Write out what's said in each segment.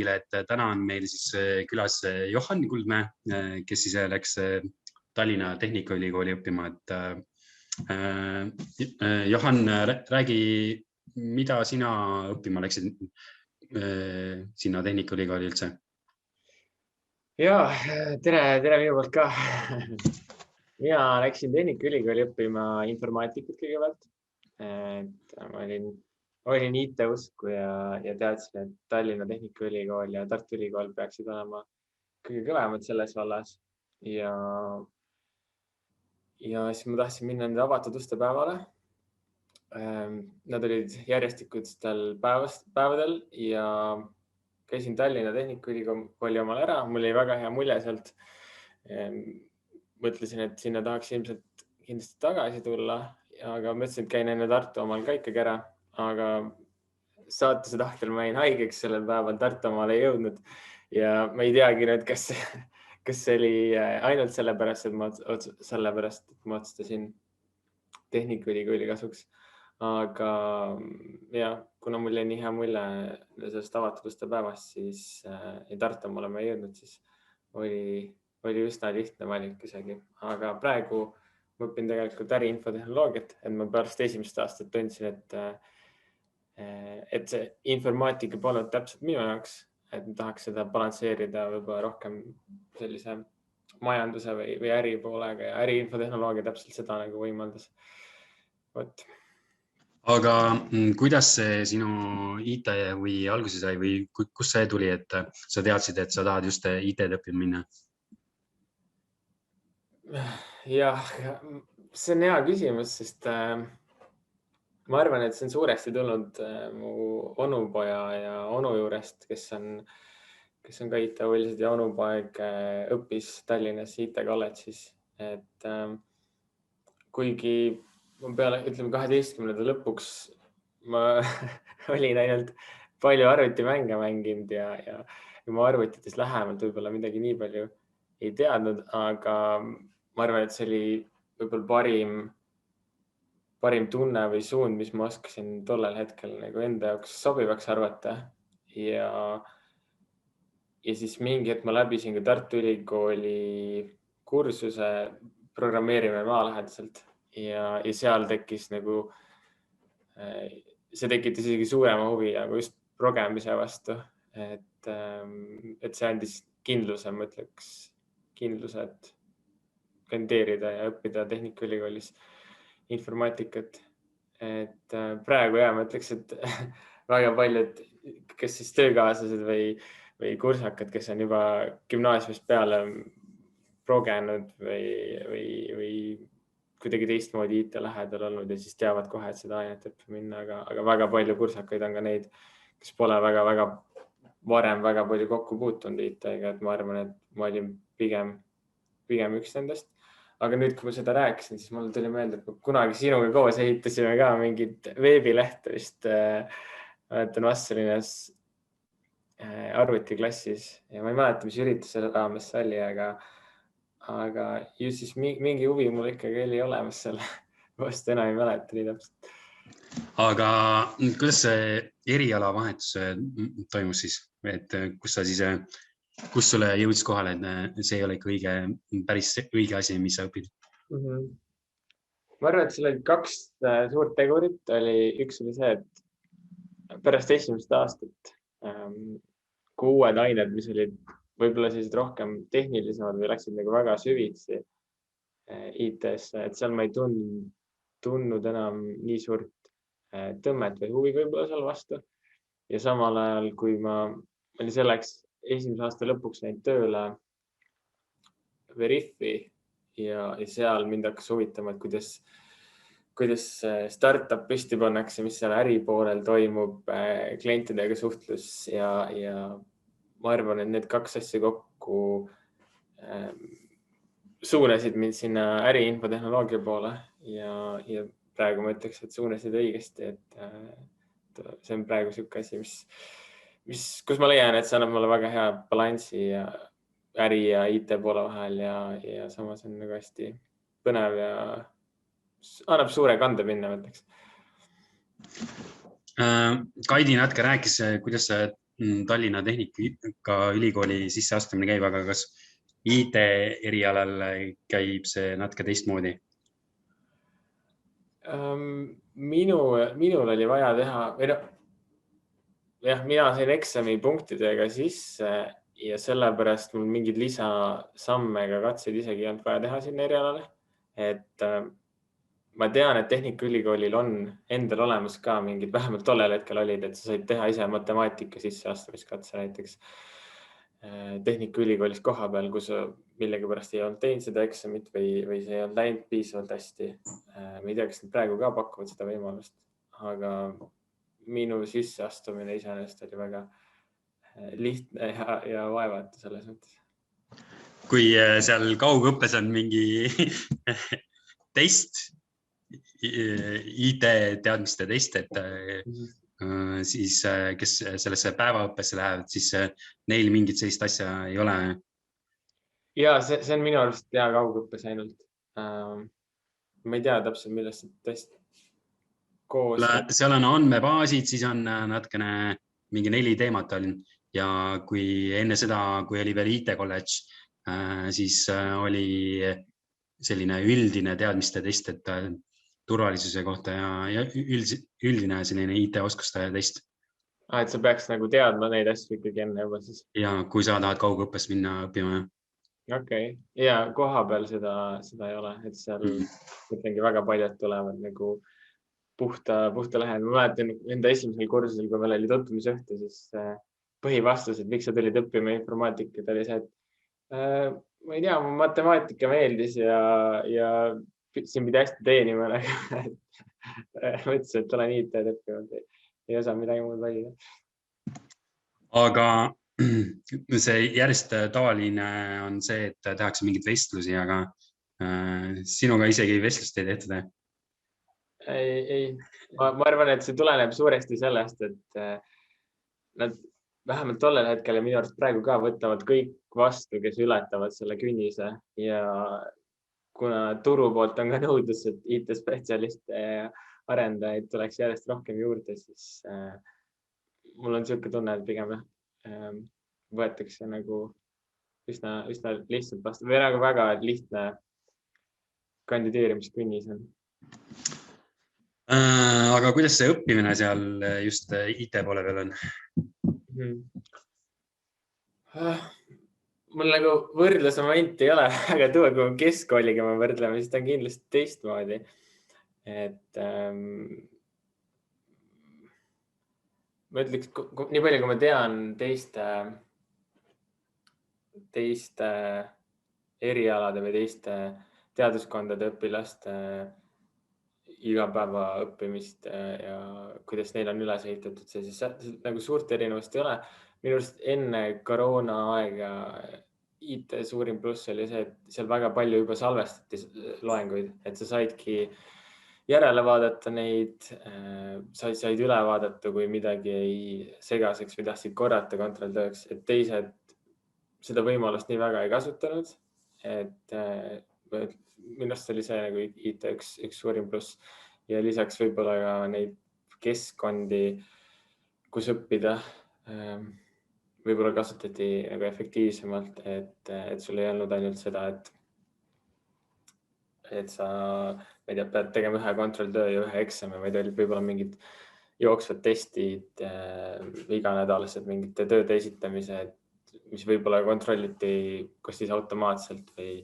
kõigile, et täna on meil siis külas Johan Kuldmäe, kes siis läks Tallinna Tehnikaülikooli õppima, et Johan, räägi, mida sina õppima läksid sinna Tehnikaülikooli üldse? Ja, tere minu poolt ka. Mina läksin Tehnikaülikooli õppima informaatikat kõigepealt. Ma olin IT-usku ja teadsin, et Tallinna Tehnikaülikool ja Tartu Ülikool peaksid olema kõige kõvemad selles vallas. Ja siis ma tahtsin minna nende avatud uste päevale. Nad olid järjestikustel päevadel ja käisin Tallinna Tehnikaülikooli omal ära. Mul oli väga hea mulje sealt. Mõtlesin, et sinna tahaks ilmselt kindlasti tagasi tulla, aga mõtlesin, et käin enne Tartu omal ka ikkagi ära. Aga saatuse tahtel ma jäin haigeks sellel päeval, Tartu omal ei jõudnud ja ma ei teagi nüüd, kas see oli ainult sellepärast, et ma otsustasin Tehnikaülikooli kasuks. Aga ja, kuna mul jäi nii hea mulje sellest avatud uste päevast, siis Tartu omale ma ei jõudnud, siis oli üsna lihtne valik isegi. Aga praegu ma õpin tegelikult äriinfotehnoloogiat, et ma pärast esimest aastat tundsin, et see informaatika polnud täpselt minu jaoks, et ma tahaks seda balansseerida võib-olla rohkem sellise majanduse või äri poolega ja äriinfotehnoloogia täpselt seda nagu võimaldas. Võt. Aga kuidas see sinu IT või alguse sai või kus see tuli, et sa teadsid, et sa tahad just IT-d õppima minna? Jah, see on hea küsimus, sest ma arvan, et see on suuresti tulnud mu onupoja ja onu juurest, kes on ka IT-uulised ja onupoeg õppis Tallinnas IT kolledžis. Et kuigi peale, ütleme 12. lõpuks ma olin ainult palju arvutimänge mänginud ja ma arvutites lähemalt võib-olla midagi nii palju ei teadnud, aga ma arvan, et see oli võib-olla parim tunne või suund, mis ma oskasin tollel hetkel nagu enda jaoks sobivaks arvata. Ja siis mingi hetk ma läbisin ka Tartu Ülikooli kursuse programmeerimine maalähedaselt ja seal tekkis nagu, see tekitas isegi suurema huvi nagu just programmise vastu, et see andis kindluse, ma ütleks kindluse, et kandideerida ja õppida Tehnikaülikoolis informaatikat. Et praegu ma ütleks, et väga paljud, kes siis töökaaslased või kursakad, kes on juba gümnaasiumist peale progenud või kuidagi teistmoodi IT lähedal olnud ja siis teavad kohe, et seda ainet õppima minna, aga väga palju kursakaid on ka neid, kes pole varem väga palju kokku puutunud IT-ga, et ma arvan, et ma olin pigem üks nendest. Aga nüüd, kui ma seda rääkisin, siis mulle tuli meelde, et kunagi sinuga koos ehitasime ka mingit veebilehte vist Vastselinas arvutiklassis ja ma ei mäleta, mis ürituse raames see oli, aga just siis mingi huvi mul ikkagi oli olemas selle vastu, enam ei mäleta nii täpselt. Aga kuidas see erialavahetus toimus siis, et kus sulle jõudis kohale, et see ei ole päris õige asi, mis sa õpid? Ma arvan, et seal oli 2 suurt tegurit. Üks oli see, et pärast esimest aastat kui uued ained, mis olid võib-olla sellised rohkem tehnilisemad või läksid nagu väga süvitsi IT-sse, et seal ma ei tundnud enam nii suurt tõmmet või huvi võib-olla seal vastu. Ja samal ajal, kui ma olin selleks esimese aasta lõpuks läinud tööle Veriffi ja seal mind hakkas huvitama, et kuidas startup püsti pannakse, mis seal äripoolel toimub, klientidega suhtlus ja ma arvan, et need 2 asja kokku suunasid mind sinna äriinfotehnoloogia poole ja praegu ma ütleks, et suunasid õigesti, et see on praegu siuke asi, kus ma leian, et see annab mulle väga hea balansi ja äri ja IT poole vahel ja samas on nagu hästi põnev ja annab suure kande minna, mõtleks. Kaidi natuke rääkis, kuidas Tallinna Tehnikaülikooli sisseastumine käib, aga kas IT erialal käib see natuke teistmoodi? Minul oli vaja teha, mina sain eksami punktidega sisse ja sellepärast mul mingid lisasamme ega katseid isegi ei olnud vaja teha sinna erialale. Et ma tean, et Tehnikaülikoolil on endal olemas ka mingid, vähemalt tollel hetkel olid, et sa said teha ise matemaatika sisseastumiskatse näiteks Tehnikaülikoolis koha peal, kus millegipärast ei olnud teinud seda eksamit või see ei olnud läinud piisavalt hästi. Ma ei tea, kas nad praegu ka pakuvad seda võimalust, aga minu sisseastumine iseenesest oli väga lihtne ja vaevatu selles mõttes. Kui seal kaugõppes on mingi test, IT-teadmiste test, et siis kes sellesse päevaõppesse lähevad, siis neil mingit sellist asja ei ole. Ja see on minu arust kaugõppes ainult. Ma ei tea täpselt, millest see test koos. Seal on andmebaasid, siis on natukene mingi 4 teemat on ja kui enne seda, kui oli veel IT-kolledž, siis oli selline üldine teadmiste test, et turvalisuse kohta ja üldine selline IT-oskuste test. Et sa peaks nagu teadma neid asju ikkagi enne juba siis. Ja kui sa tahad kaugõppes minna õppima. Okei. Ja koha peal seda ei ole, et seal mõtlengi väga paljad tulevad nagu puhta lähene. Ma mäletan enda esimesel kursusel, kui meil oli tutvumisõhtu, siis põhivastus, et miks sa tulid õppima informaatikat, oli see, et ma ei tea, mu matemaatika meeldis ja siin pidi hästi teenima. Mõtlesin, et tulen IT-d õppima, ei osa midagi muud valida. Aga see järjest tavaline on see, et tehakse mingeid vestlusi, aga sinuga isegi vestlust ei tehtud. Ei. Ma arvan, et see tuleneb suuresti sellest, et nad vähemalt tollel hetkel ja minu arust praegu ka võtavad kõik vastu, kes ületavad selle künnise ja kuna turu poolt on ka nõudlus, et IT-spetsialiste ja arendajaid tuleks järjest rohkem juurde, siis mul on selline tunne, et pigem võetakse nagu üsna lihtsalt vastu või nagu väga lihtne kandideerimiskünnis on. Aga kuidas see õppimine seal just IT poole peal on? Mul nagu võrdlusmomenti ei ole väga tuua, kui keskkooliga me võrdleme, siis ta on kindlasti teistmoodi. Et ma ütleks, nii palju, kui ma tean teiste erialade või teiste teaduskondade õpilaste igapäeva õppimist ja kuidas neil on üles ehitatud see, siis nagu suurt erinevust ei ole. Minu arust enne koroona aega IT suurim pluss oli see, et seal väga palju juba salvestati loenguid, et sa saidki järele vaadata neid, said üle vaadata, kui midagi ei segaseks või tahtsid korrata kontrolltööks, et teised seda võimalust nii väga ei kasutanud. Et minu arust oli see nagu IT üks suurim pluss ja lisaks võib-olla ka neid keskkondi, kus õppida, võib-olla kasutati nagu efektiivsemalt, et sul ei olnud ainult seda, et sa pead tegema ühe kontrolltöö ja ühe eksami, vaid olid võib-olla mingid jooksvad testid, iganädalased mingite tööde esitamised, mis võib-olla kontrolliti kas siis automaatselt või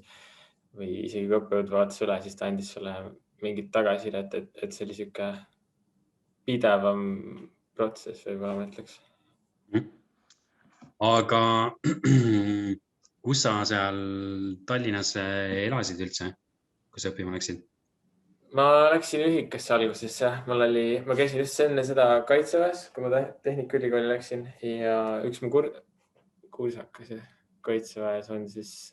isegi kui õppejõud vaatas üle, siis ta andis sulle mingit tagasisidet, et see oli siuke pidevam protsess võib-olla ma ütleks. Aga kus sa seal Tallinnas elasid üldse, kus sa õppima läksid? Ma läksin ühikasse algusesse. Ma käisin just enne seda Kaitseväes, kui ma Tehnikaülikooli läksin ja üks mu kursakas Kaitseväes on siis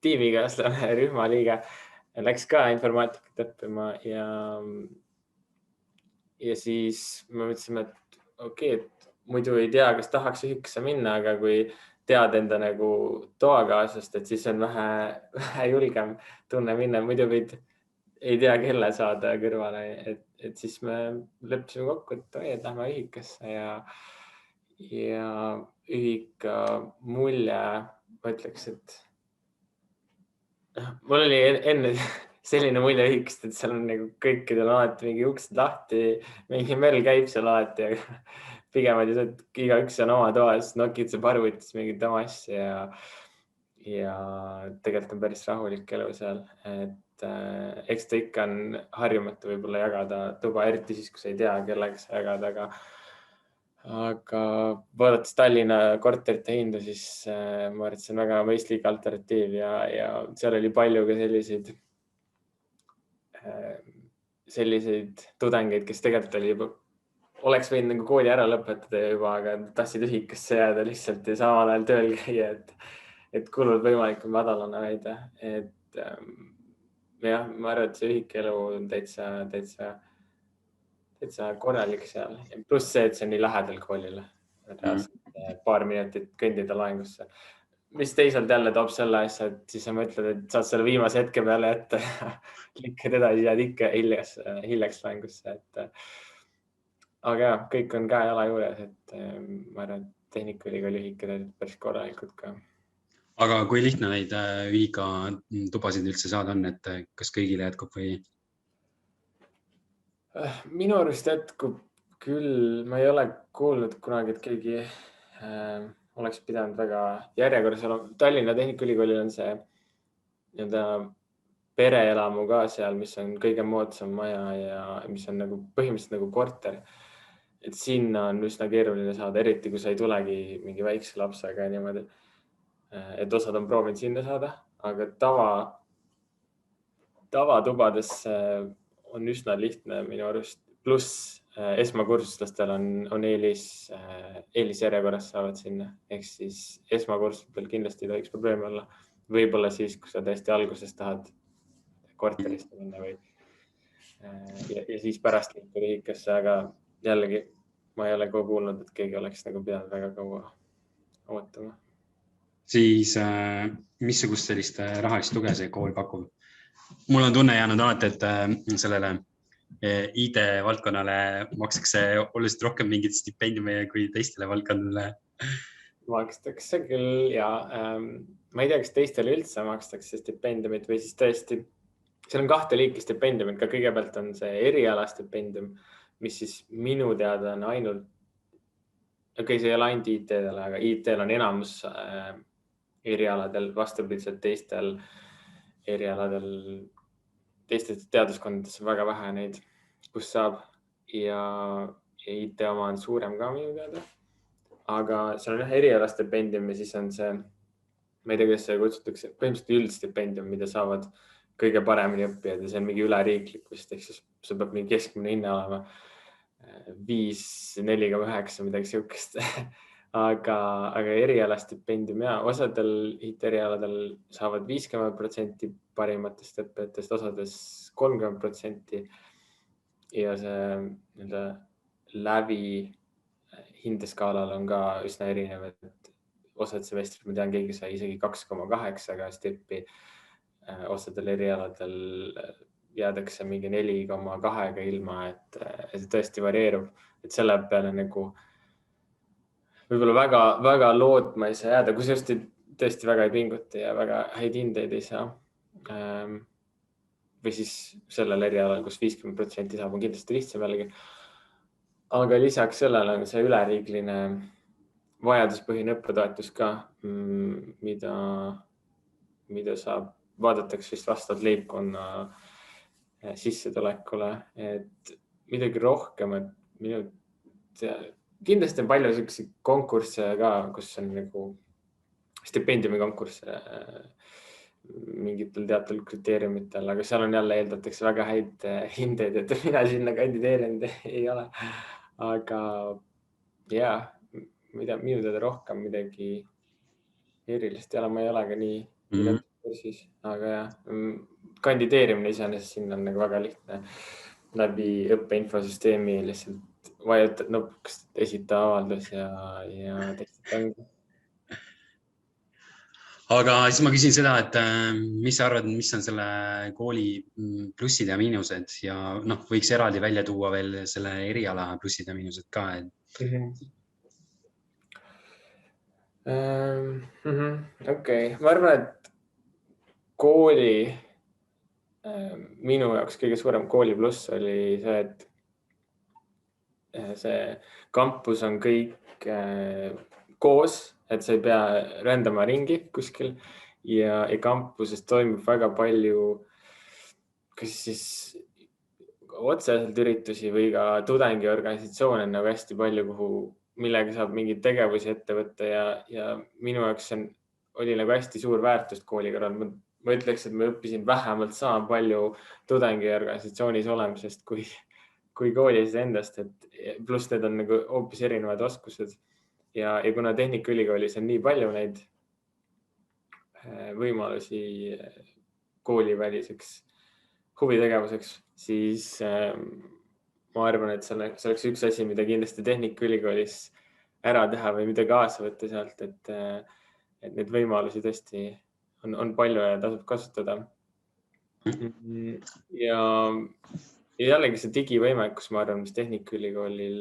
tiimikaaslane, rühmaliige, läks ka informaatikat õppima ja siis me mõtlesime, et okei, et muidu ei tea, kas tahaks ühikasse minna, aga kui tead enda nagu toakaaslast, et siis on vähe julgem tunne minna, muidu võid ei tea, kelle saada kõrvale, et siis me leppisime kokku, et lähme ühikasse ja ja ühika mulje, ma ütleks, et mul oli enne selline mulje ühikast, et seal on nagu kõikidel alati mingi uksed lahti, mingi mell käib seal alati, aga pigem oli see, et igaüks on oma toas, nokitseb arvutis mingit oma asja ja tegelikult on päris rahulik elu seal, et eks ta ikka on harjumatu võib-olla jagada tuba, eriti siis, kui sa ei tea, kellega sa jagad, aga vaadates Tallinna korterite hinda, siis ma arvan, et see on väga mõistlik alternatiiv ja seal oli palju ka selliseid tudengeid, kes tegelikult oli juba, oleks võinud nagu kooli ära lõpetada juba, aga tahtsid ühikasse jääda lihtsalt ja samal ajal tööl käia, et kulud võimalikult madalana hoida. Et jah, ma arvan, et see ühikelu on täitsa korralik seal. Pluss see, et see on nii lähedal koolile. Paar minutit kõndida laengusse. Mis teisalt jälle toob selle asja, et siis sa mõtled, et saad selle viimase hetke peale jätta ja likkad edasi, jääd ikka hiljaks laengusse. Aga jah, kõik on käe jala juures, et ma arvan, et Tehnikaülikooli ühikad olid päris korralikud ka. Aga kui lihtne neid ühika tubasid üldse saada on, et kas kõigile jätkub või? Minu arust jätkub küll, ma ei ole kuulnud kunagi, et keegi oleks pidanud väga järjekorras olema. Tallinna Tehnikaülikoolil on see pereelamu ka seal, mis on kõige moodsam maja ja mis on nagu põhimõtteliselt nagu korter. Et sinna on üsna keeruline saada, eriti kui sa ei tulegi mingi väikse lapsega niimoodi. Et osad on proovinud sinna saada, aga tavatubades on üsna lihtne minu arust. Pluss esmakursustlastel on eelisjärjekorras saavad sinna. Ehk siis esmakursustel kindlasti ei tohiks probleemi olla. Võib-olla siis, kui sa tõesti alguses tahad korterisse minna ja siis pärast liikuda ühikasse, aga jällegi ma ei ole kuulnud, et keegi oleks nagu pidanud väga kaua ootama. Siis missugust sellist rahalist tuge see kool pakub? Mul on tunne jäänud alati, et sellele ID-valdkonnale makstakse oluliselt rohkem mingit stipendiumi kui teistele valdkonnale. Makstakse küll ja ma ei tea, kas teistele üldse makstakse stipendiumit või siis tõesti, seal on 2 liiki stipendiumit, ka kõigepealt on see eriala stipendium, mis siis minu teada on ainult, see ei ole ainult IT-del, aga IT-l on enamus erialadel, vastupidiselt teistel erialadel, teistes teaduskondades on väga vähe neid, kus saab ja IT oma on suurem ka minu teada. Aga seal on eriala stipendium ja siis on see, ma ei tea, kuidas see kutsutakse, põhimõtteliselt üldstipendium, mida saavad kõige paremini õppijad ja see on mingi üleriiklikust, ehk siis see peab mingi keskmine hinne olema 5, 4,9 midagi siukest. aga eriala stipendium ja osadel IT-erialadel saavad 50% parimatest õppijatest, osades 30% ja see läbi hindeskaalal on ka üsna erinev, et osad semestrid, ma tean, keegi sai isegi 2,8 stippi, osadel erialadel jäädakse mingi 4,2 ilma, et see tõesti varieerub, et selle peale nagu võib-olla väga lootma ei saa jääda, kui see tõesti väga ei pinguta ja väga häid hindeid ei saa. Või siis sellel erialal, kus 50% saab, on kindlasti lihtsam jällegi. Aga lisaks sellele on see üleriikline vajaduspõhine õppetoetus ka, mida saab, vaadatakse vist vastavalt leibkonna sissetulekule, et midagi rohkem, et kindlasti on palju selliseid konkursse ka, kus on nagu stipendiumi konkursse mingitel teatud kriteeriumitel, aga seal on jälle eeldatakse väga häid hindeid, et mina sinna kandideerinud ei ole. Aga jah, minu teada rohkem midagi erilist ei ole, ma ei ole ka nii kursis, aga jah, kandideerimine iseenesest sinna on nagu väga lihtne läbi õppeinfosüsteemi lihtsalt vajutad nupust, esita avaldus ja teised ongi. Aga siis ma küsin seda, et mis sa arvad, mis on selle kooli plussid ja miinused ja võiks eraldi välja tuua veel selle eriala plussid ja miinused ka. Okei. Ma arvan, et kooli, minu jaoks kõige suurem kooli pluss oli see, et see kampus on kõik koos, et sa ei pea rändama ringi kuskil ja kampuses toimub väga palju, kas siis otseselt üritusi või ka tudengiorganisatsioone on nagu hästi palju, millega saab mingeid tegevusi ette võtta ja minu jaoks oli nagu hästi suur väärtust kooli kõrval. Ma ütleks, et ma õppisin vähemalt sama palju tudengiorganisatsioonis olemisest kui koolis endast, et pluss need on nagu hoopis erinevad oskused. Ja kuna Tehnikaülikoolis on nii palju neid võimalusi kooliväliseks huvitegevuseks, siis ma arvan, et see oleks üks asi, mida kindlasti Tehnikaülikoolis ära teha või mida kaasa võtta sealt, et neid võimalusi tõesti on palju ja tasub kasutada. Ja jällegi see digivõimekus, ma arvan, mis Tehnikaülikoolil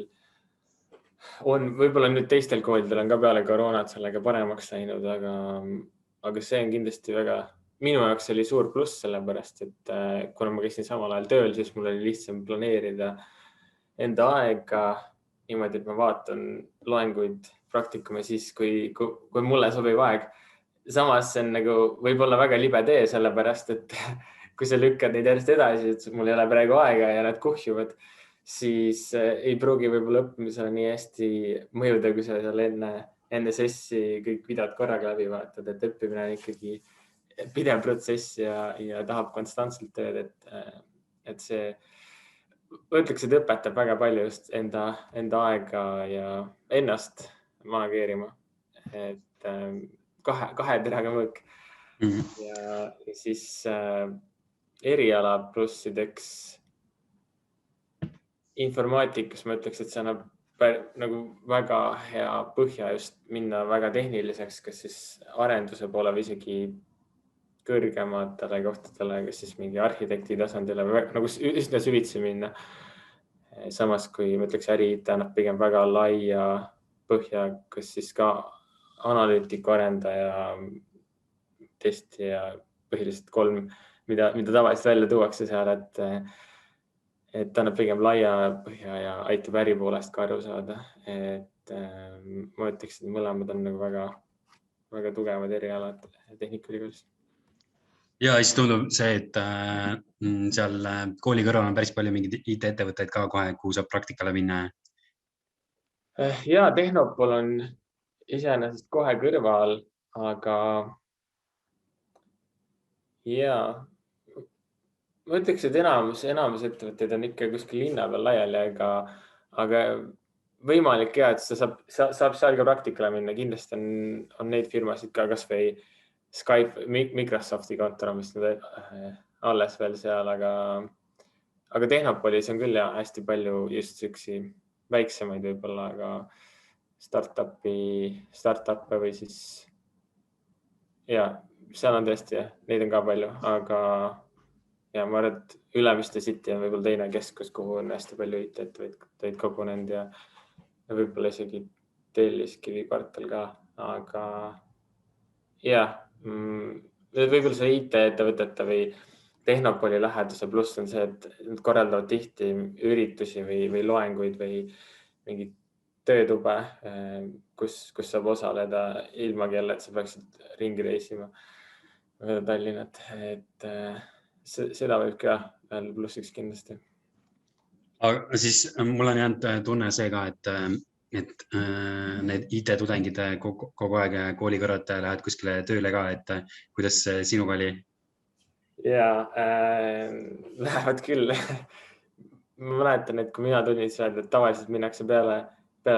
on, võib-olla nüüd teistel koolidel on ka peale koroonat sellega paremaks läinud, aga see on kindlasti minu jaoks oli suur pluss, sellepärast, et kuna ma käisin samal ajal tööl, siis mul oli lihtsam planeerida enda aega niimoodi, et ma vaatan loenguid, praktikume siis, kui mulle sobib aeg. Samas see on nagu võib-olla väga libe tee, sellepärast, et kui sa lükkad neid järjest edasi, et mul ei ole praegu aega ja nad kuhjuvad, siis ei pruugi võib-olla õppimisele nii hästi mõjuda, kui sa seal enne sessi kõik videod korraga läbi vaatad, et õppimine on ikkagi pidev protsess ja tahab konstantselt tööd, et see, ütleks, et õpetab väga palju just enda aega ja ennast manageerima, et kahe teraga mõõk. Ja siis eriala plussideks informaatikas ma ütleks, et see annab nagu väga hea põhja just minna väga tehniliseks, kas siis arenduse poole või isegi kõrgematele kohtadele, kas siis mingi arhitekti tasandile või nagu üsna süvitsi minna. Samas, kui ma ütleks, äri-IT annab pigem väga laia põhja, kas siis ka analüütiku, arendaja, testija, põhiliselt 3, mida tavaliselt välja tuuakse seal, et annab pigem laia põhja ja aitab äri poolest ka aru saada. Et ma ütleks, et mõlemad on nagu väga tugevad erialad Tehnikaülikoolis. Ja siis tundub see, et seal kooli kõrval on päris palju mingeid IT-ettevõtteid ka kohe, kuhu saab praktikale minna. Ja Tehnopol on iseenesest kohe kõrval, aga ja ma ütleks, et enamus ettevõtteid on ikka kuskil linna peal laiali, aga võimalik ja, et saab seal ka praktikale minna. Kindlasti on neid firmasid ka, kas või Skype, Microsofti kontor on vist alles veel seal, aga Tehnopolis on küll ja hästi palju just üksi väiksemaid võib-olla, aga startup'e või siis ja seal on tõesti neid on ka palju, aga ja ma arvan, et Ülemiste City on võib-olla teine keskus, kuhu on hästi palju IT-ettevõtteid kogunenud ja võib-olla isegi Telliskivi kvartal ka, aga ja võib-olla see IT-ettevõtete või Tehnopoli läheduse pluss on see, et nad korraldavad tihti üritusi või loenguid või mingid töötube, kus saab osaleda ilmagi jälle, et sa peaksid ringi reisima Tallinnat, et seda võib ka veel plussiks kindlasti. Aga siis mul on jäänud tunne see ka, et need IT-tudengid kogu aeg kooli kõrvalt lähevad kuskile tööle ka, et kuidas sinuga oli? Ja lähevad küll. Ma mäletan, et kui mina tulin, siis öeldi, et tavaliselt minnakse peale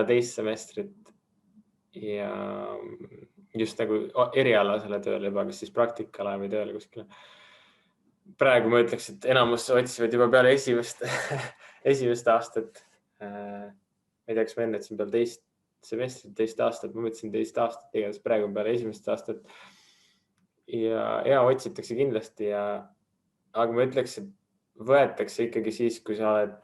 teist semestrit ja just nagu erialasele tööle juba, kas siis praktikale või tööle kuskile. Praegu ma ütleks, et enamus otsivad juba peale esimest aastat. Ma ei tea, kas ma enne ütlesin peale teist semestrit, teist aastat, ma mõtlesin teist aastat, igatahes praegu peale esimest aastat. Ja otsitakse kindlasti, aga ma ütleks, et võetakse ikkagi siis, kui sa oled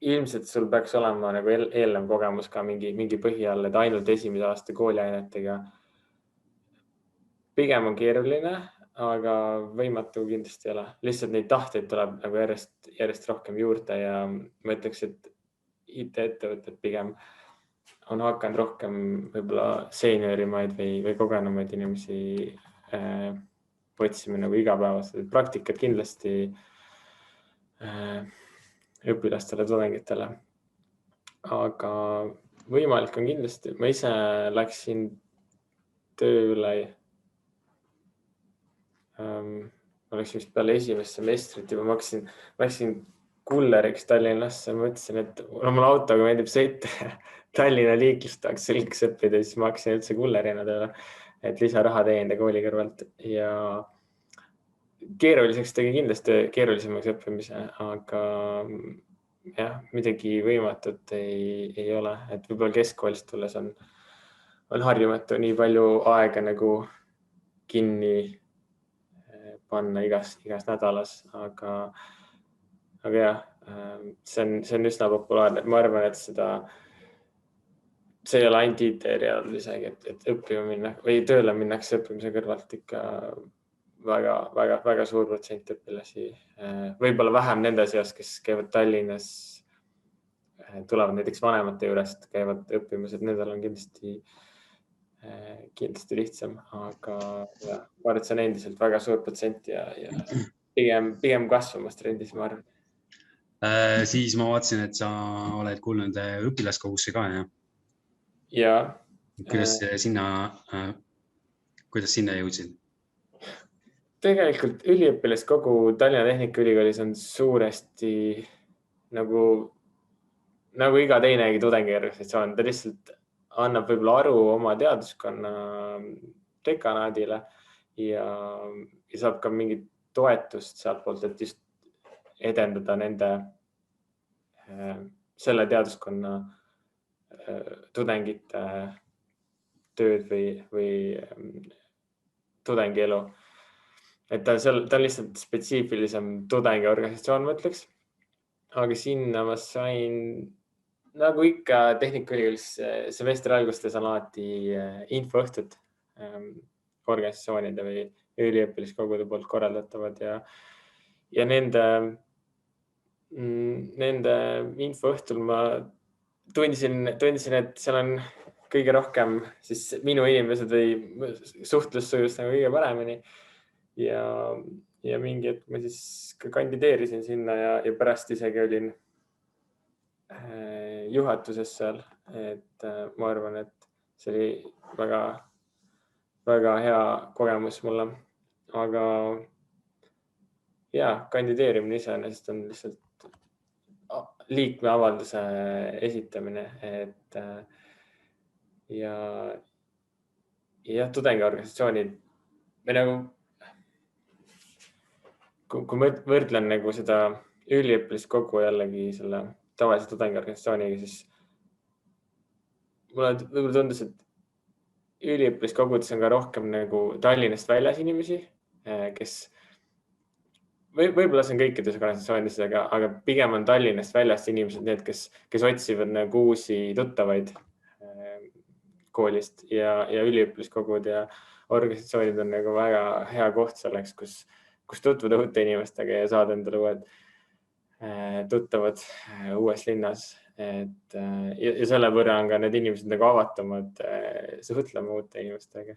ilmselt sul peaks olema nagu eelnev kogemus ka mingi põhi all, et ainult esimese aasta kooliainetega. Pigem on keeruline, aga võimatu kindlasti ei ole. Lihtsalt neid tahteid tuleb nagu järjest rohkem juurde ja ma ütleks, et IT-ettevõtted pigem on hakanud rohkem võib-olla seeniorimaid või kogenumaid inimesi otsima nagu igapäevaselt. Praktikat kindlasti õpilastele, tudengitele. Aga võimalik on kindlasti. Ma ise läksin tööle. Ma läksin vist peale esimest semestrit juba, ma läksin kulleriks Tallinnasse. Ma mõtlesin, et mulle autoga meeldib sõita Tallinna liiklust tahaks selgeks õppida, siis ma hakkasin üldse kullerina tööle, et lisaraha teenida kooli kõrvalt ja keeruliseks tegi kindlasti keerulisemaks õppimise, aga jah, midagi võimatut ei ole, et võib-olla keskkoolist tulles on harjumatu nii palju aega nagu kinni panna igas nädalas, aga jah, see on üsna populaarne. Ma arvan, et see ei ole ainult IT-erialal isegi, et õppima minna või tööle minnakse õppimise kõrvalt ikka väga suur protsent õpilasi. Võib-olla vähem nende seas, kes käivad Tallinnas, tulevad näiteks vanemate juurest, käivad õppimas, et nendel on kindlasti lihtsam, aga ja, ma arvan, et see on endiselt väga suur protsent ja pigem kasvamas trendis, ma arvan. Siis ma vaatasin, et sa oled kuulnud õpilaskogusse ka, jah? Ja. Kuidas sinna jõudsid? Tegelikult üliõpilaskogu Tallinna Tehnikaülikoolis on suuresti nagu iga teinegi tudengiorganisatsioon. Ta lihtsalt annab võib-olla aru oma teaduskonna dekanaadile ja saab ka mingit toetust sealt poolt, et just edendada selle teaduskonna tudengite tööd või tudengielu. Et ta on lihtsalt spetsiifilisem tudengiorganisatsioon, ma ütleks. Aga sinna ma sain, nagu ikka Tehnikaülikoolis semestri algustes on alati infoõhtud organisatsioonide või üliõpilaskogude poolt korraldatavad ja nende infoõhtul ma tundsin, et seal on kõige rohkem siis minu inimesed või suhtlus sujus nagu kõige paremini ja mingi hetk ma siis ka kandideerisin sinna ja pärast isegi olin juhatuses seal, et ma arvan, et see oli väga hea kogemus mulle, aga ja kandideerimine iseenesest on lihtsalt liikmeavalduse esitamine, et ja tudengiorganisatsioonid või nagu kui ma võrdlen nagu seda üliõpilaskogu jällegi selle tavalise tudengiorganisatsiooniga, siis mulle võib-olla tundus, et üliõpilaskogudes on ka rohkem nagu Tallinnast väljas inimesi, kes võib-olla see on kõikides organisatsioonides, aga pigem on Tallinnast väljast inimesed need, kes otsivad nagu uusi tuttavaid koolist ja üliõpilaskogud ja organisatsioonid on nagu väga hea koht selleks, kus tutvuda uute inimestega ja saada endale uued tuttavad uues linnas. Ja selle võrra on ka need inimesed nagu avatumad suhtlema uute inimestega.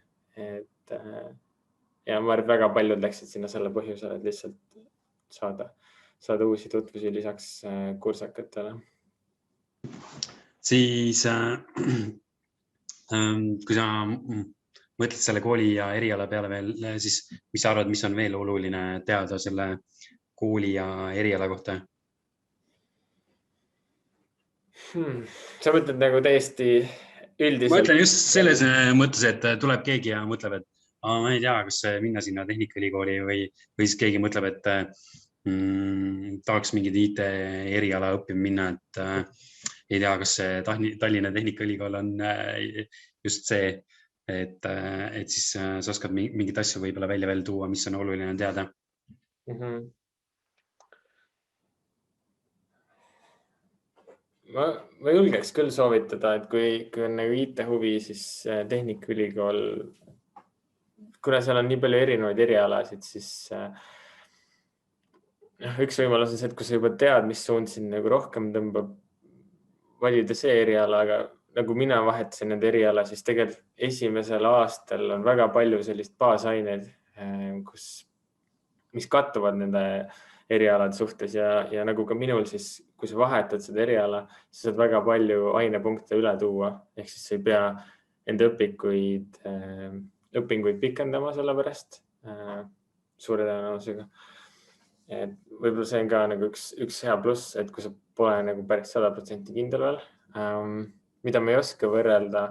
Ja ma arvan, et väga paljud läksid sinna selle põhjusel, et lihtsalt saada uusi tutvusi lisaks kursakatele. Siis kui sa mõtled selle kooli ja eriala peale veel, siis mis sa arvad, mis on veel oluline teada selle kooli ja eriala kohta? Sa mõtled nagu täiesti üldiselt? Ma ütlen just selles mõttes, et tuleb keegi ja mõtleb, et ma ei tea, kas minna sinna Tehnikaülikooli või siis keegi mõtleb, et tahaks mingit IT-eriala õppima minna, et ei tea, kas Tallinna Tehnikaülikool on just see, et siis sa oskad mingit asju võib-olla välja veel tuua, mis on oluline teada. ma julgeks küll soovitada, et kui on nagu IT huvi, siis Tehnikaülikool, kuna seal on nii palju erinevaid erialasid, siis üks võimalus on see, et kui sa juba tead, mis suund siin nagu rohkem tõmbab, valida see eriala, aga nagu mina vahetasin need eriala, siis tegelikult esimesel aastal on väga palju sellist baasaineid, mis kattuvad nende erialade suhtes ja nagu ka minul, siis kui sa vahetad seda eriala, siis saad väga palju ainepunkte üle tuua, ehk siis sa ei pea enda õpinguid pikendama selle pärast suure tõenäosusega. Et võib-olla see on ka nagu üks hea pluss, et kui sa pole nagu päris 100% kindel veel, mida ma ei oska võrrelda,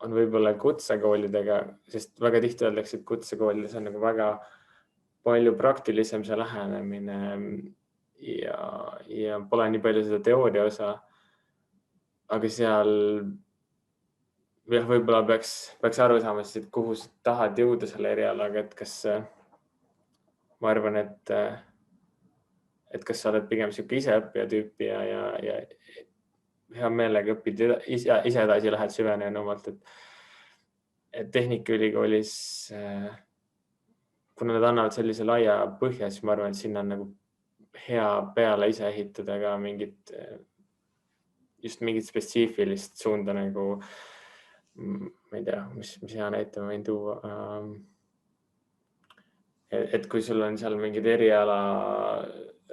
on võib-olla kutsekoolidega, sest väga tihti öeldakse, et kutsekoolides on nagu väga palju praktilisem see lähenemine ja pole nii palju seda teooria osa. Aga seal võib-olla peaks aru saama, et kuhu sa tahad jõuda selle erialaga, et kas ma arvan, et kas sa oled pigem sihuke iseõppija tüüpi ja hea meelega õpid ise edasi lähed süvenenumalt, et Tehnikaülikoolis, kuna nad annavad sellise laia põhja, siis ma arvan, et sinna on nagu hea peale ise ehitada ka mingit spetsiifilist suunda nagu, ma ei tea, mis hea näite ma võin tuua. Et kui sul on seal mingid eriala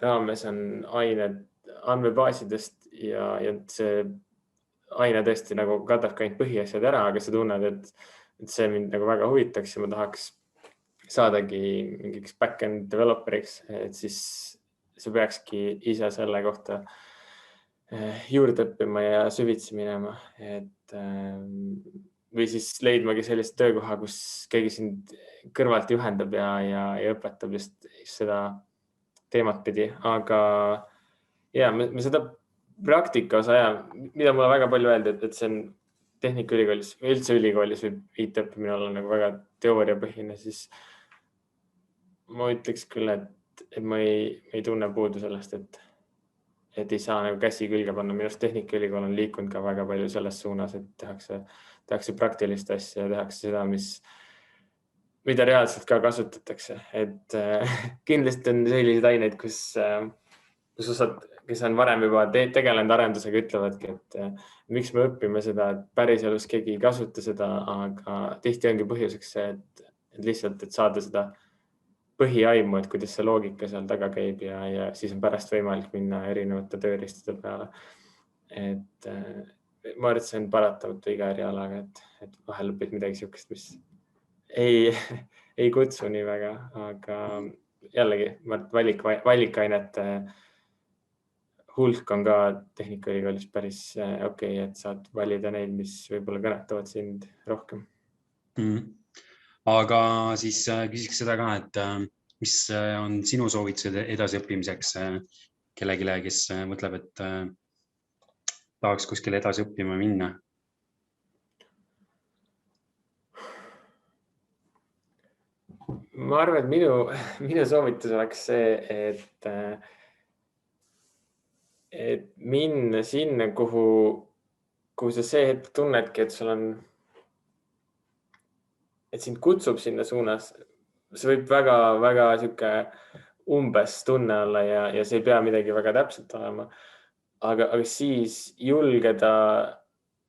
raames on ained andmebaasidest ja see aine tõesti nagu katab ka ainult põhiasjad ära, aga sa tunned, et see mind nagu väga huvitaks ja ma tahaks saadagi mingiks back-end developeriks, et siis sa peakski ise selle kohta juurde õppima ja süvitsi minema, või siis leidmagi sellist töökoha, kus keegi sind kõrvalt juhendab ja õpetab just seda teemat pidi. Aga ja me seda praktika osa, mida mulle väga palju öeldi, et see on Tehnikaülikoolis või üldse ülikoolis võib IT-õppimine olla nagu väga teooriapõhine, siis ma ütleks küll, et ma ei tunne puudu sellest, et ei saa nagu käsi külge panna. Minu arust Tehnikaülikool on liikunud ka väga palju selles suunas, et tehakse praktilist asja ja tehakse seda, mida reaalselt ka kasutatakse. Et kindlasti on selliseid aineid, kus osad, kes on varem juba tegelenud arendusega, ütlevadki, et miks me õpime seda, et päris elus keegi ei kasuta seda, aga tihti ongi põhjuseks see, et lihtsalt, et saada seda põhiaimu, et kuidas see loogika seal taga käib ja siis on pärast võimalik minna erinevate tööriistade peale. Et ma arvan, et see on paratamatu iga erialaga, et vahel õpid midagi sihukest, mis ei kutsu nii väga, aga jällegi valikainete hulk on ka Tehnikaülikoolis päris okei, et saad valida neid, mis võib-olla kõnetavad sind rohkem. Aga siis küsiks seda ka, et mis on sinu soovitused edasiõppimiseks kellegile, kes mõtleb, et tahaks kuskile edasi õppima minna? Ma arvan, et minu soovitus oleks see, et minna sinna, kuhu sa see hetk tunnedki, et sul on, et sind kutsub sinna suunas. See võib väga sihuke umbes tunne olla ja see ei pea midagi väga täpselt olema. Aga siis julgeda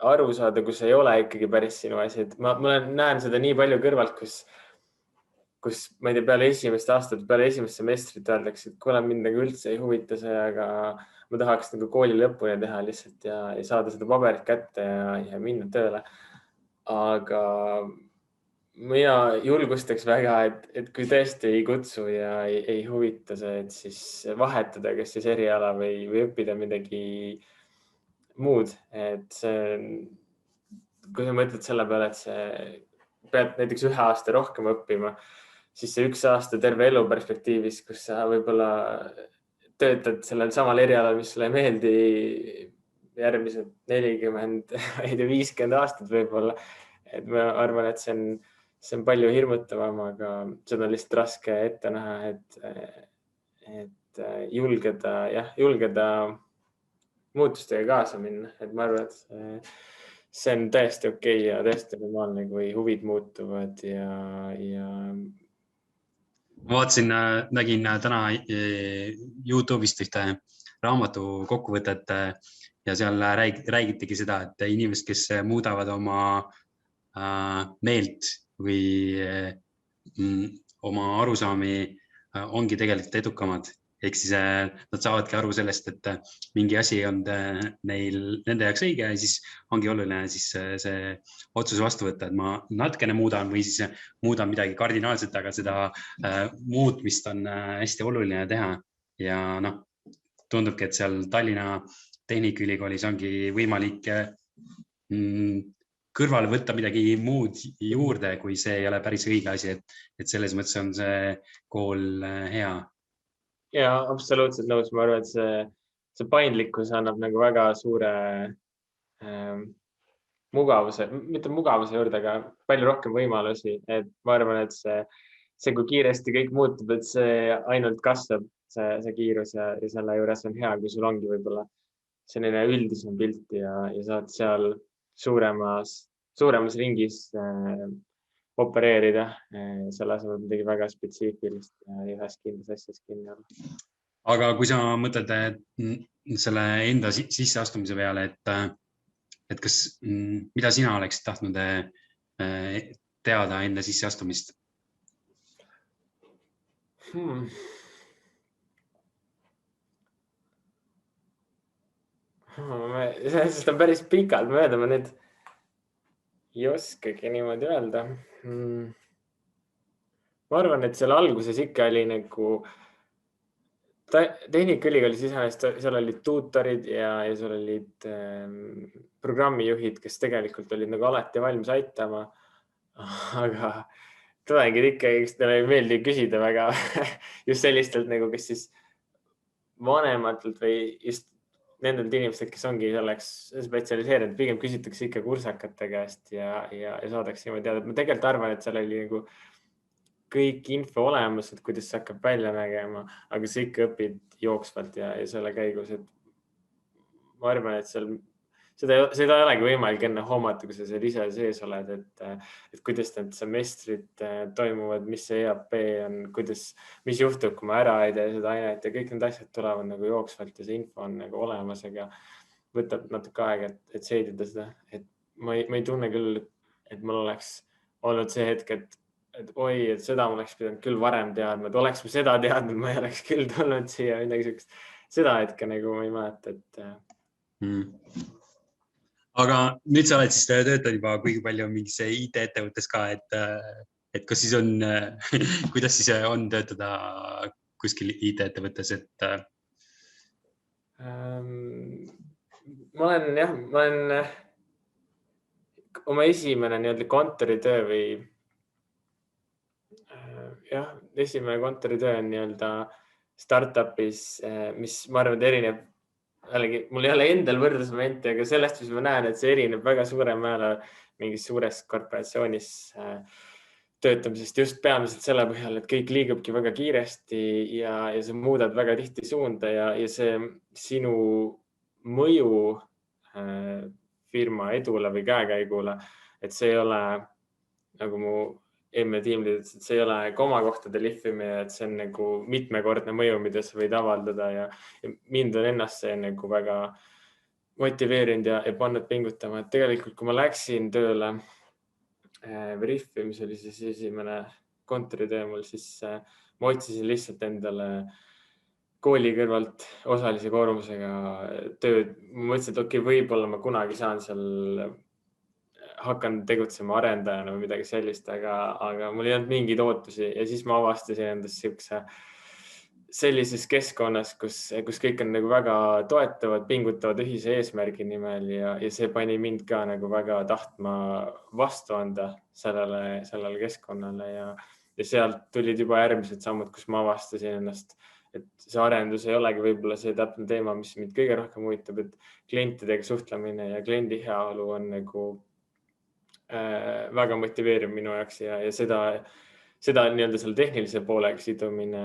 aru saada, kus ei ole ikkagi päris sinu asi. Ma näen seda nii palju kõrvalt, kus ma ei tea, peale esimest aastat, peale esimest semestrit öeldakse, et kuule, mind nagu üldse ei huvita see, aga ma tahaks nagu kooli lõpuni teha lihtsalt ja saada seda paberit kätte ja minna tööle. Aga mina julgustaks väga, et kui tõesti ei kutsu ja ei huvita see, et siis vahetada, kas siis eriala või õppida midagi muud. Et kui sa mõtled selle peale, et sa pead näiteks 1 aasta rohkem õppima, siis see 1 aasta terve elu perspektiivis, kus sa võib-olla töötad sellel samal erialal, mis sulle ei meeldi järgmised 40, 50 aastat võib-olla. Et ma arvan, et see on palju hirmutavam, aga seda on lihtsalt raske ette näha, et julgeda muutustega kaasa minna, et ma arvan, et see on täiesti okei ja täiesti normaalne, kui huvid muutuvad ja Ma vaatasin, nägin täna YouTube'ist ühte raamatu kokkuvõtet ja seal räägitigi seda, et inimesed, kes muudavad oma meelt või oma arusaami, ongi tegelikult edukamad. Ehk siis nad saavadki aru sellest, et mingi asi on nende jaoks õige ja siis ongi oluline siis see otsus vastu võtta, et ma natukene muudan või siis muudan midagi kardinaalselt, aga seda muutmist on hästi oluline teha. Ja noh, tundubki, et seal Tallinna Tehnikaülikoolis ongi võimalik kõrvale võtta midagi muud juurde, kui see ei ole päris õige asi, et selles mõttes on see kool hea. Ja absoluutselt nõus, ma arvan, et see paindlikkus annab nagu väga suure mugavuse, mitte mugavuse juurde, aga palju rohkem võimalusi, et ma arvan, et see kui kiiresti kõik muutub, et see ainult kasvab, see kiirus ja selle juures on hea, kui sul ongi võib-olla selline üldisem pilt ja saad seal suuremas ringis opereerida, selle asemel midagi väga spetsiifilist ja ühes kindlas asjas kinni olla. Aga kui sa mõtled selle enda sisseastumise peale, et kas, mida sina oleksid tahtnud teada enda sisseastumist? Sellest on päris pikalt mööda, ma nüüd ei oskagi niimoodi öelda. Ma arvan, et seal alguses ikka oli nagu Tehnikaülikoolis iseenesest seal olid tuutorid ja seal olid programmijuhid, kes tegelikult olid nagu alati valmis aitama. Aga tudengid ikka, eks neile ei meeldi küsida väga just sellistelt nagu, kes siis vanematelt või just nendelt inimestelt, kes ongi selleks spetsialiseerinud, pigem küsitakse ikka kursakate käest ja saadakse niimoodi teada. Ma tegelikult arvan, et seal oli nagu kõik info olemas, et kuidas see hakkab välja nägema, aga sa ikka õpid jooksvalt ja selle käigus, et ma arvan, et seda ei olegi võimalik enne hoomata, kui sa seal ise sees oled, et kuidas need semestrid toimuvad, mis see EAP on, mis juhtub, kui ma ära ei tee seda ainet ja kõik need asjad tulevad nagu jooksvalt ja see info on nagu olemas, aga võtab natuke aega, et seedida seda, et ma ei tunne küll, et mul oleks olnud see hetk, et oi, et seda ma oleks pidanud küll varem teadma, et oleks ma seda teadnud, ma ei oleks küll tulnud siia midagi sellist. Seda hetke nagu ma ei mäleta, et... Aga nüüd sa oled siis töötanud juba kuigi palju mingis IT-ettevõttes ka, et kas siis on, kuidas siis on töötada kuskil IT-ettevõttes, et... Ma olen oma esimene nii-öelda kontoritöö või esimene kontoritöö on nii-öelda startupis, mis ma arvan, et erineb, mul ei ole endal võrdlusmomente, aga sellest, mis ma näen, et see erineb väga suurel määral mingis suures korporatsioonis töötamisest just peamiselt selle põhjal, et kõik liigubki väga kiiresti ja sa muudad väga tihti suunda ja see sinu mõju firma edule või käekäigule, et see ei ole nagu mu eelmine tiimliid, et see ei ole komakohtade lihvimine, et see on nagu mitmekordne mõju, mida sa võid avaldada ja mind on ennast see nagu väga motiveerinud ja pannud pingutama, et tegelikult, kui ma läksin tööle Veriffi, mis oli siis esimene kontoritöö mul, siis ma otsisin lihtsalt endale kooli kõrvalt osalise koormusega tööd. Ma mõtlesin, et okei, võib-olla ma kunagi saan seal hakkan tegutsema arendajana või midagi sellist, aga mul ei olnud mingeid ootusi ja siis ma avastasin endast sellises keskkonnas, kus kõik on nagu väga toetavad, pingutavad ühise eesmärgi nimel ja see pani mind ka nagu väga tahtma vastu anda sellele keskkonnale ja sealt tulid juba järgmised sammud, kus ma avastasin ennast, et see arendus ei olegi võib-olla see täpne teema, mis mind kõige rohkem huvitab, et klientidega suhtlemine ja kliendi heaolu on nagu väga motiveeriv minu jaoks ja seda nii-öelda selle tehnilise poolega sidumine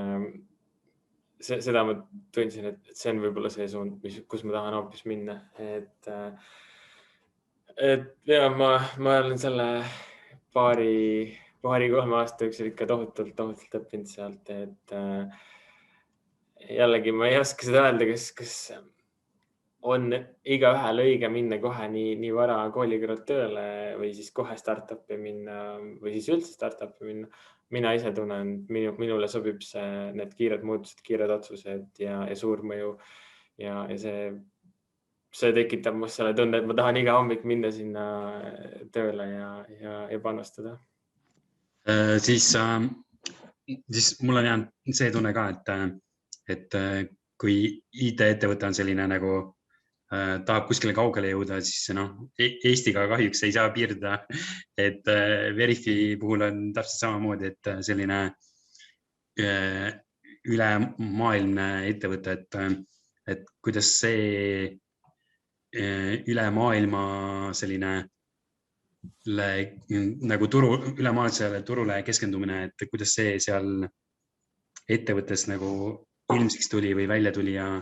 seda ma tundsin, et see on võib-olla see suund, kus ma tahan hoopis minna. Et ja ma olen selle paari-kolme aasta jooksul ikka tohutult õppinud sealt, et jällegi ma ei oska seda öelda, kas on igaühel õige minna kohe nii vara kooli kõrvalt tööle või siis kohe startup'i minna või siis üldse startup'i minna. Mina ise tunnen, minule sobib need kiired muutused, kiired otsused ja suur mõju ja see tekitab must selle tunde, et ma tahan iga hommik minna sinna tööle ja panustada. Siis mul on jäänud see tunne ka, et kui IT-ettevõte on selline nagu tahab kuskile kaugele jõuda, siis Eestiga kahjuks ei saa piirduda, et Verifi puhul on täpselt samamoodi, et selline ülemaailmne ettevõte, et kuidas see üle maailma selline nagu ülemaailmsele turule keskendumine, et kuidas see seal ettevõttes nagu ilmsiks tuli või välja tuli ja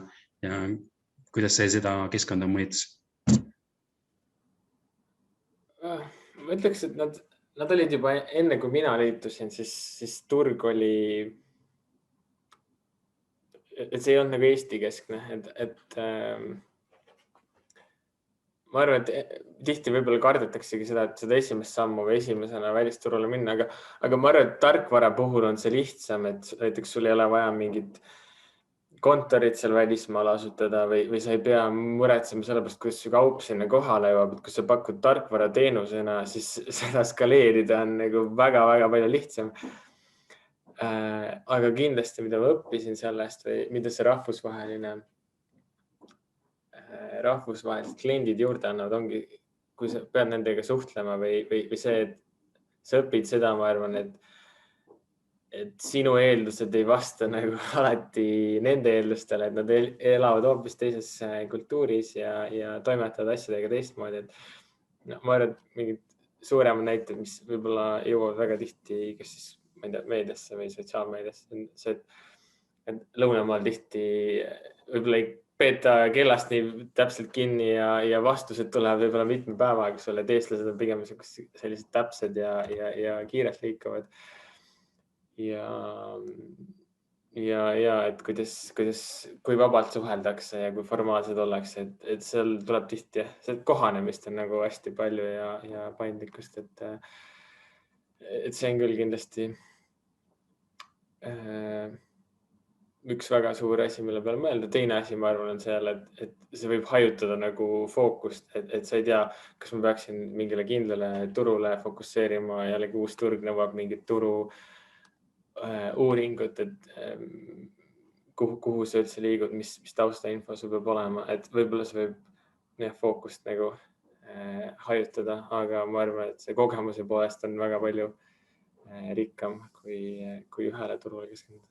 kuidas see seda keskkonda mõjutas? Ma ütleks, et nad olid juba enne, kui mina liitusin, siis turg oli, et see ei olnud nagu Eesti keskne, et ma arvan, et tihti võib-olla kardetaksegi seda, et seda esimest sammu või esimesena välisturule minna, aga ma arvan, et tarkvara puhul on see lihtsam, et näiteks sul ei ole vaja mingit kontorit seal välismaal asutada või sa ei pea muretsema sellepärast, kuidas su kaup sinna kohale jõuab, et kui sa pakud tarkvara teenusena, siis seda skaleerida on nagu väga-väga palju lihtsam. Aga kindlasti, mida ma õppisin sellest või mida see rahvusvahelised kliendid juurde annavad, ongi, kui sa pead nendega suhtlema või see, et sa õpid seda, ma arvan, et sinu eeldused ei vasta nagu alati nende eeldustele, et nad elavad hoopis teises kultuuris ja toimetavad asjadega teistmoodi. Ma arvan, et mingid suuremad näited, mis võib-olla jõuavad väga tihti, kas siis meediasse või sotsiaalmeediasse, see, et lõunamaal tihti võib-olla ei peeta kellast nii täpselt kinni ja vastused tulevad võib-olla mitme päevaga sulle, et eestlased on pigem sellised täpsed ja kiirelt liikuvad. Ja et kui vabalt suheldakse ja kui formaalsed ollakse, et seal tuleb tihti see kohanemist on nagu hästi palju ja paindlikkust, et see on küll kindlasti üks väga suur asi, mille peale mõelda. Teine asi, ma arvan, on seal, et see võib hajutada nagu fookust, et sa ei tea, kas ma peaksin mingile kindlale turule fokusseerima, jällegi uus turg nõuab mingit turu uuringut, et kuhu see üldse liigud, mis taustainfo sul peab olema, et võib-olla see võib fookust nagu hajutada, aga ma arvan, et see kogemuse poolest on väga palju rikkam kui ühele turule keskenduda.